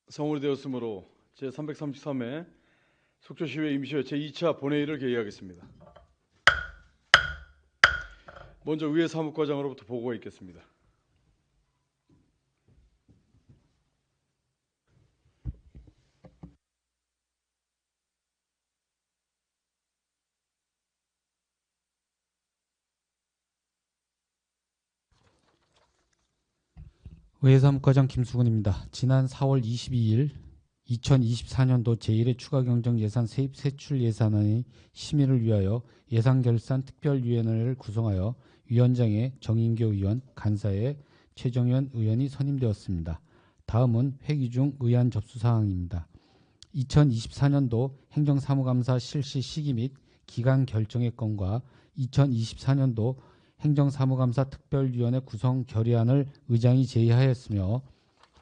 성으로 되었으므로 제333회 속초시의회 임시회 제2차 본회의를 개의하겠습니다. 먼저 의회 사무과장으로부터 보고가 있겠습니다. 의회 사무과장 김수근입니다. 지난 4월 22일 2024년도 제1회 추가경정예산 세입세출 예산안의 심의를 위하여 예산결산특별위원회를 구성하여 위원장에 정인교 의원, 간사에 최정현 의원이 선임되었습니다. 다음은 회기 중 의안 접수 사항입니다. 2024년도 행정사무감사 실시 시기 및 기간 결정의 건과 2024년도 행정사무감사 특별위원회 구성 결의안을 의장이 제의하였으며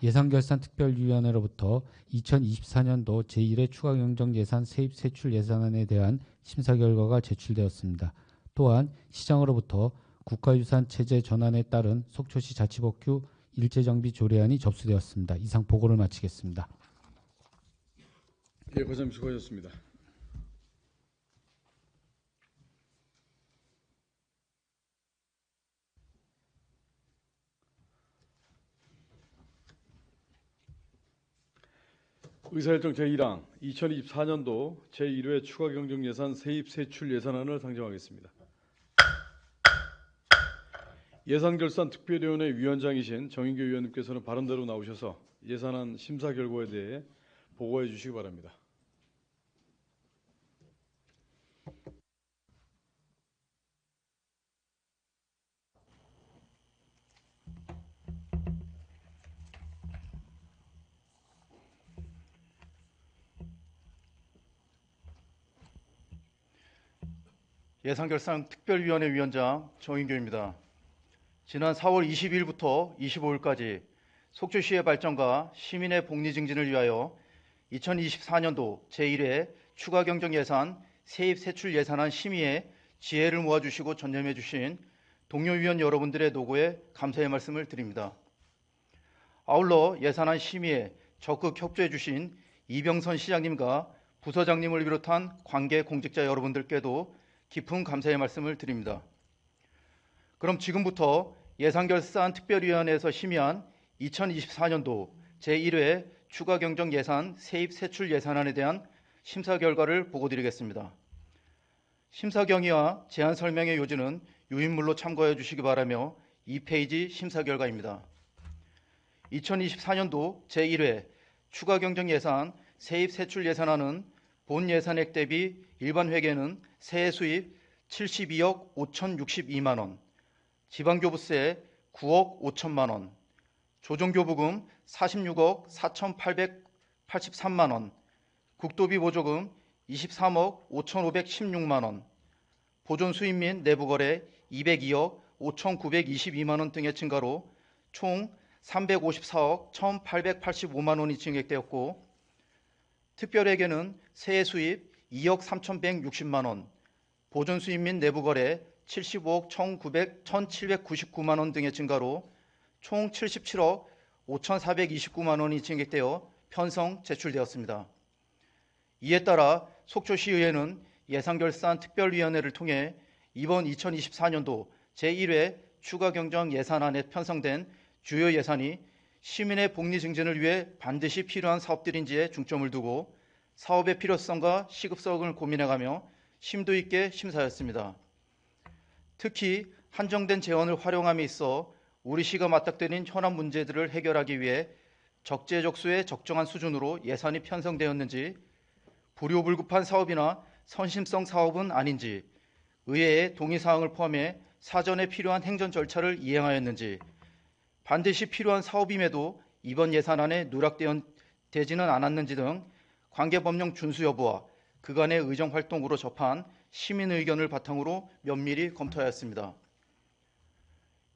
예산결산특별위원회로부터 2024년도 제1회 추가경정예산 세입세출 예산안에 대한 심사 결과가 제출되었습니다. 또한 시장으로부터 국가유산 체제 전환에 따른 속초시 자치복구 일제정비 조례안이 접수되었습니다. 이상 보고를 마치겠습니다. 예, 과장님 수고하셨습니다. 의사일정 제1항 2024년도 제1회 추가경정예산 세입세출 예산안을 상정하겠습니다. 예산결산특별위원회 위원장이신 정인교 의원님께서는 바른대로 나오셔서 예산안 심사 결과에 대해 보고해 주시기 바랍니다. 예산결산특별위원회 위원장 정인교입니다. 지난 4월 22일부터 25일까지 속초시의 발전과 시민의 복리 증진을 위하여 2024년도 제1회 추가경정예산 세입세출 예산안 심의에 지혜를 모아주시고 전념해 주신 동료위원 여러분들의 노고에 감사의 말씀을 드립니다. 아울러 예산안 심의에 적극 협조해 주신 이병선 시장님과 부서장님을 비롯한 관계 공직자 여러분들께도 깊은 감사의 말씀을 드립니다. 그럼 지금부터 예산결산특별위원회에서 심의한 2024년도 제1회 추가경정예산 세입세출 예산안에 대한 심사 결과를 보고드리겠습니다. 심사 경위와 제안 설명의 요지는 유인물로 참고해 주시기 바라며 2페이지 심사 결과입니다. 2024년도 제1회 추가경정예산 세입세출 예산안은 본 예산액 대비 일반 회계는 세해 수입 72억 5,062만 원, 지방교부세 9억 5천만 원, 조정교부금 46억 4,883만 원, 국도비 보조금 23억 5,516만 원, 보존수입 및 내부거래 202억 5,922만 원 등의 증가로 총 354억 1,885만 원이 증액되었고, 특별회계는 세해 수입 2억 3,160만 원, 보존 수입 및 내부 거래 75억 1,799만 원 등의 증가로 총 77억 5,429만 원이 증액되어 편성 제출되었습니다. 이에 따라 속초시의회는 예산결산특별위원회를 통해 이번 2024년도 제1회 추가경정 예산안에 편성된 주요 예산이 시민의 복리 증진을 위해 반드시 필요한 사업들인지에 중점을 두고 사업의 필요성과 시급성을 고민해가며 심도 있게 심사했습니다. 특히 한정된 재원을 활용함에 있어 우리 시가 맞닥뜨린 현안 문제들을 해결하기 위해 적재적소의 적정한 수준으로 예산이 편성되었는지, 불효불급한 사업이나 선심성 사업은 아닌지, 의회의 동의사항을 포함해 사전에 필요한 행정 절차를 이행하였는지, 반드시 필요한 사업임에도 이번 예산안에 누락되지는 않았는지 등 관계법령 준수 여부와 그간의 의정활동으로 접한 시민 의견을 바탕으로 면밀히 검토하였습니다.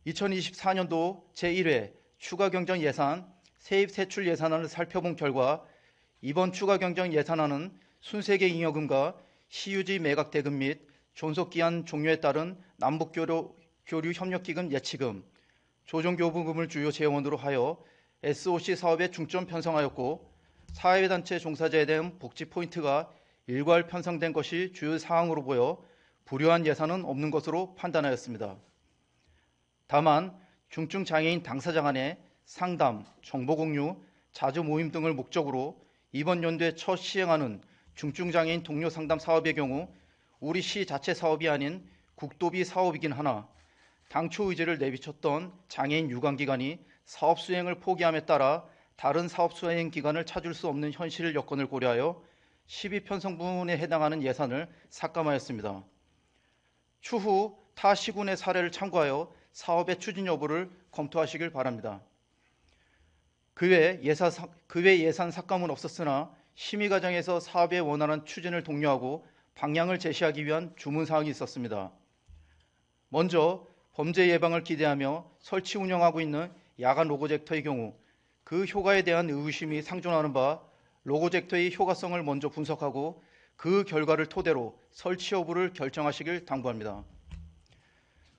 2024년도 제1회 추가경정 예산 세입세출 예산안을 살펴본 결과 이번 추가경정 예산안은 순세계 잉여금과 시유지 매각 대금 및 존속기한 종료에 따른 남북교류 협력기금 예치금, 조정교부금을 주요 재원으로 하여 SOC 사업에 중점 편성하였고, 사회단체 종사자에 대한 복지 포인트가 일괄 편성된 것이 주요 사항으로 보여 불효한 예산은 없는 것으로 판단하였습니다. 다만 중증 장애인 당사자 간의 상담, 정보 공유, 자주 모임 등을 목적으로 이번 연도에 첫 시행하는 중증 장애인 동료 상담 사업의 경우 우리 시 자체 사업이 아닌 국도비 사업이긴 하나 당초 의지를 내비쳤던 장애인 유관기관이 사업 수행을 포기함에 따라 다른 사업 수행 기관을 찾을 수 없는 현실 여건을 고려하여 12편성분에 해당하는 예산을 삭감하였습니다. 추후 타 시군의 사례를 참고하여 사업의 추진 여부를 검토하시길 바랍니다. 그 외 예산 삭감은 없었으나 심의 과정에서 사업의 원활한 추진을 독려하고 방향을 제시하기 위한 주문 사항이 있었습니다. 먼저 범죄 예방을 기대하며 설치 운영하고 있는 야간 로고젝터의 경우 그 효과에 대한 의구심이 상존하는 바 로고젝터의 효과성을 먼저 분석하고 그 결과를 토대로 설치 여부를 결정하시길 당부합니다.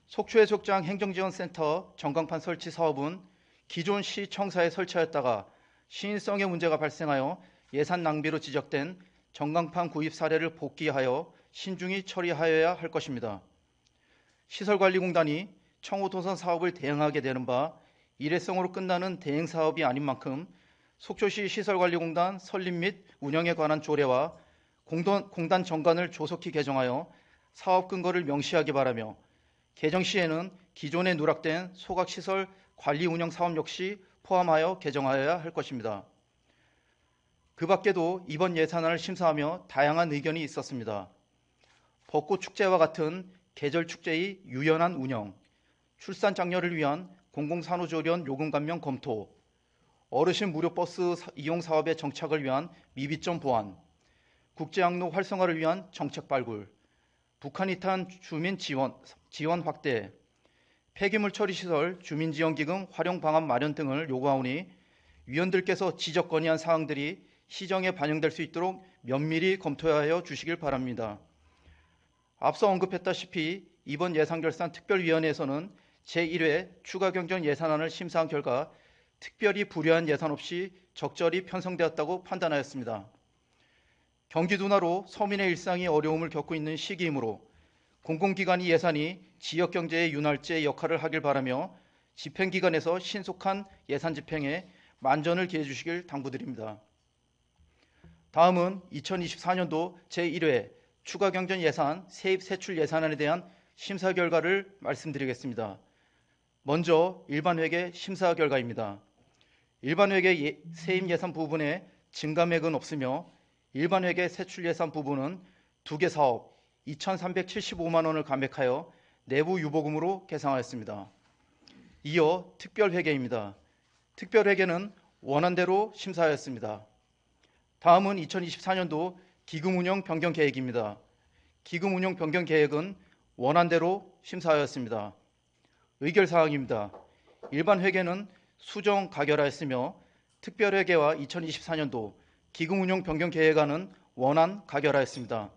속초해수욕장 행정지원센터 전광판 설치 사업은 기존 시청사에 설치하였다가 시인성의 문제가 발생하여 예산 낭비로 지적된 전광판 구입 사례를 복귀하여 신중히 처리하여야 할 것입니다. 시설관리공단이 청호도선 사업을 대행하게 되는 바 일회성으로 끝나는 대행 사업이 아닌 만큼 속초시 시설관리공단 설립 및 운영에 관한 조례와 공단 정관을 조속히 개정하여 사업 근거를 명시하기 바라며 개정 시에는 기존에 누락된 소각시설 관리 운영 사업 역시 포함하여 개정하여야 할 것입니다. 그 밖에도 이번 예산안을 심사하며 다양한 의견이 있었습니다. 벚꽃축제와 같은 계절 축제의 유연한 운영, 출산 장려를 위한 공공산후조리원 요금 감면 검토, 어르신 무료 버스 이용 사업의 정착을 위한 미비점 보완, 국제항로 활성화를 위한 정책 발굴, 북한 이탄 주민 지원 확대, 폐기물 처리 시설 주민지원기금 활용 방안 마련 등을 요구하오니 위원들께서 지적 건의한 사항들이 시정에 반영될 수 있도록 면밀히 검토하여 주시길 바랍니다. 앞서 언급했다시피 이번 예산결산 특별위원회에서는 제1회 추가경정 예산안을 심사한 결과 특별히 불효한 예산 없이 적절히 편성되었다고 판단하였습니다. 경기 둔화로 서민의 일상이 어려움을 겪고 있는 시기이므로 공공기관의 예산이 지역경제의 윤활제 역할을 하길 바라며 집행기관에서 신속한 예산 집행에 만전을 기해 주시길 당부드립니다. 다음은 2024년도 제1회 추가경정 예산 세입 세출 예산안에 대한 심사 결과를 말씀드리겠습니다. 먼저 일반회계 심사 결과입니다. 일반회계 세입 예산 부분에 증감액은 없으며 일반회계 세출 예산 부분은 2개 사업 2,375만 원을 감액하여 내부 유보금으로 계상하였습니다. 이어 특별회계입니다. 특별회계는 원안대로 심사하였습니다. 다음은 2024년도 기금운용 변경 계획입니다. 기금운용 변경 계획은 원안대로 심사하였습니다. 의결사항입니다. 일반회계는 수정 가결하였으며 특별회계와 2024년도 기금운용 변경 계획안은 원안 가결하였습니다.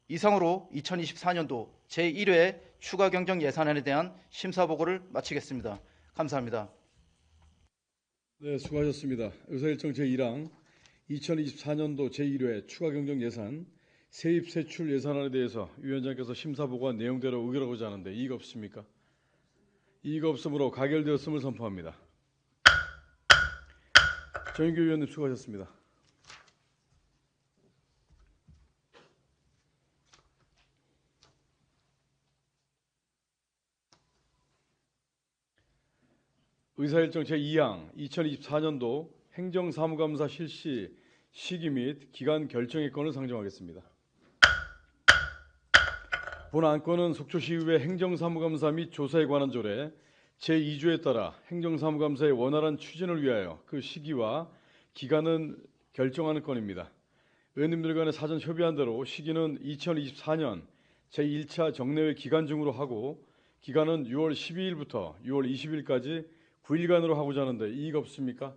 이상으로 2024년도 제1회 추가경정 예산안에 대한 심사보고를 마치겠습니다. 감사합니다. 네, 수고하셨습니다. 의사일정 제1항 2024년도 제1회 추가경정 예산 세입 세출 예산안에 대해서 위원장께서 심사보고한 내용대로 의결하고자 하는데 이의가 없습니까? 이의가 없으므로 가결되었음을 선포합니다. 정인규 의원님 수고하셨습니다. 의사일정 제2항 2024년도 행정사무감사 실시 시기 및 기간 결정의 건을 상정하겠습니다. 본 안건은 속초시의회 행정사무감사 및 조사에 관한 조례 제2조에 따라 행정사무감사의 원활한 추진을 위하여 그 시기와 기간은 결정하는 건입니다. 의원님들 간에 사전 협의한 대로 시기는 2024년 제1차 정례회 기간 중으로 하고 기간은 6월 12일부터 6월 20일까지 9일간으로 하고자 하는데 이의가 없습니까?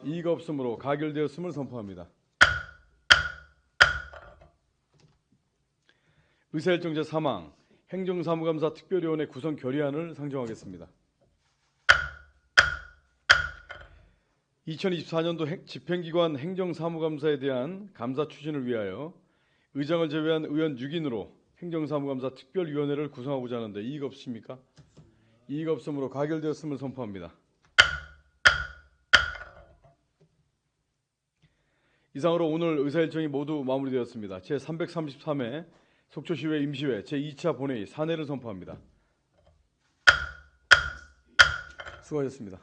이의가 없으므로 가결되었음을 선포합니다. 의사일정 제3항 행정사무감사 특별위원회 구성 결의안을 상정하겠습니다. 2024년도 집행기관 행정사무감사에 대한 감사 추진을 위하여 의장을 제외한 의원 6인으로 행정사무감사 특별위원회를 구성하고자 하는데 이의가 없습니까? 이의가 없으므로 가결되었음을 선포합니다. 이상으로 오늘 의사일정이 모두 마무리되었습니다. 제333회 속초시의회 임시회 제2차 본회의 산회를 선포합니다. 수고하셨습니다.